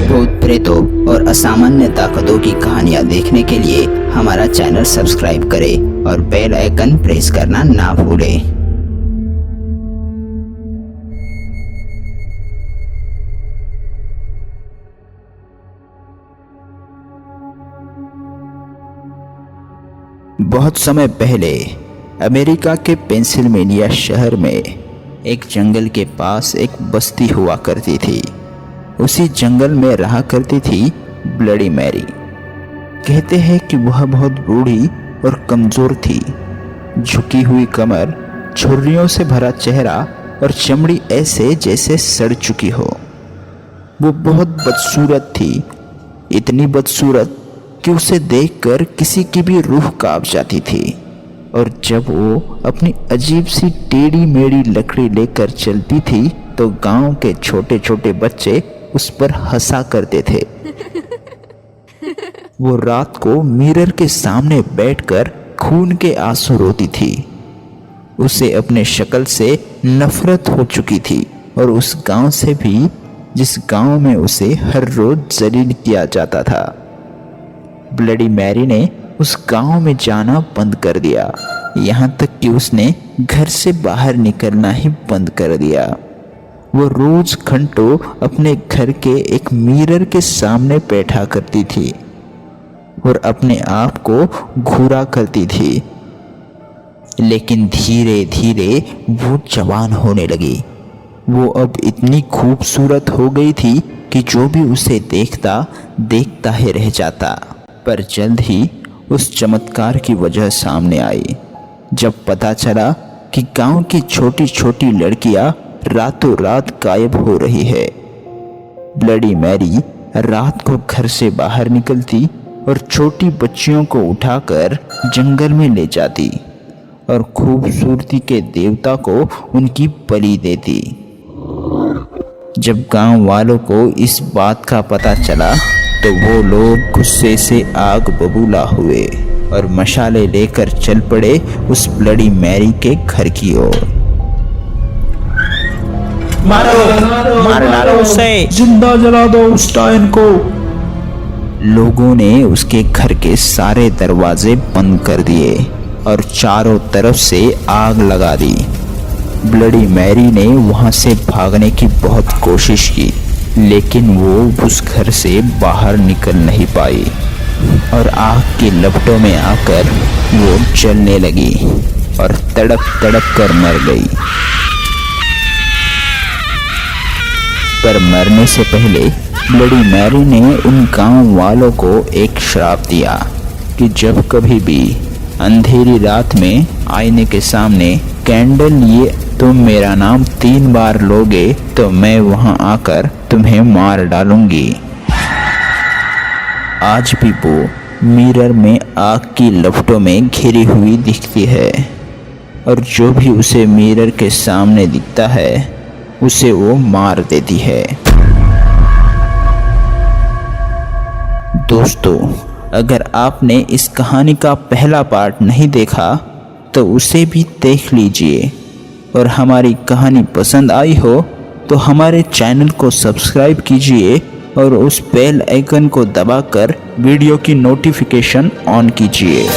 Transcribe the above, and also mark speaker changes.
Speaker 1: भूत प्रेतों और असामान्य ताकतों की कहानियाँ देखने के लिए हमारा चैनल सब्सक्राइब करें और बेल आइकन प्रेस करना ना भूलें। बहुत समय पहले अमेरिका के पेंसिल्वेनिया शहर में एक जंगल के पास एक बस्ती हुआ करती थी। उसी जंगल में रहा करती थी ब्लडी मैरी। कहते हैं कि वह बहुत बूढ़ी और कमज़ोर थी। झुकी हुई कमर, झुर्रियों से भरा चेहरा और चमड़ी ऐसे जैसे सड़ चुकी हो। वो बहुत बदसूरत थी, इतनी बदसूरत कि उसे देखकर किसी की भी रूह कांप जाती थी। और जब वो अपनी अजीब सी टेढ़ी मेढ़ी लकड़ी लेकर चलती थी तो गांव के छोटे छोटे बच्चे उस पर हंसा करते थे। वो रात को मिरर के सामने बैठकर खून के आंसू रोती थी। उसे अपने शक्ल से नफरत हो चुकी थी और उस गांव से भी जिस गांव में उसे हर रोज जलील किया जाता था। ब्लडी मैरी ने उस गांव में जाना बंद कर दिया, यहाँ तक कि उसने घर से बाहर निकलना ही बंद कर दिया। वो रोज घंटों अपने घर के एक मिरर के सामने बैठा करती थी और अपने आप को घूरा करती थी। लेकिन धीरे धीरे वो जवान होने लगी। वो अब इतनी खूबसूरत हो गई थी कि जो भी उसे देखता देखता ही रह जाता। पर जल्द ही उस चमत्कार की वजह सामने आई जब पता चला कि गांव की छोटी छोटी लड़कियां रातों रात गायब हो रही है। ब्लडी मैरी रात को घर से बाहर निकलती और छोटी बच्चियों को उठाकर जंगल में ले जाती और खूबसूरती के देवता को उनकी बलि देती। जब गांव वालों को इस बात का पता चला तो वो लोग गुस्से से आग बबूला हुए और मशाले लेकर चल पड़े उस ब्लडी मैरी के घर की ओर। मार डालो उसे,
Speaker 2: जिंदा जला दो उस टाइन को।
Speaker 1: लोगों ने उसके घर के सारे दरवाजे बंद कर दिए और चारों तरफ से आग लगा दी। ब्लडी मैरी ने वहां से भागने की बहुत कोशिश की, लेकिन वो उस घर से बाहर निकल नहीं पाई और आग की लपटों में आकर वो जलने लगी और तड़प तड़प कर मर गई। पर मरने से पहले ब्लडी मैरी ने उन गांव वालों को एक श्राप दिया कि जब कभी भी अंधेरी रात में आईने के सामने कैंडल लिए तुम मेरा नाम 3 बार लोगे तो मैं वहां आकर तुम्हें मार डालूंगी। आज भी वो मिरर में आग की लपटों में घिरी हुई दिखती है और जो भी उसे मिरर के सामने दिखता है उसे वो मार देती है। दोस्तों, अगर आपने इस कहानी का पहला पार्ट नहीं देखा तो उसे भी देख लीजिए और हमारी कहानी पसंद आई हो तो हमारे चैनल को सब्सक्राइब कीजिए और उस बेल आइकन को दबाकर वीडियो की नोटिफिकेशन ऑन कीजिए।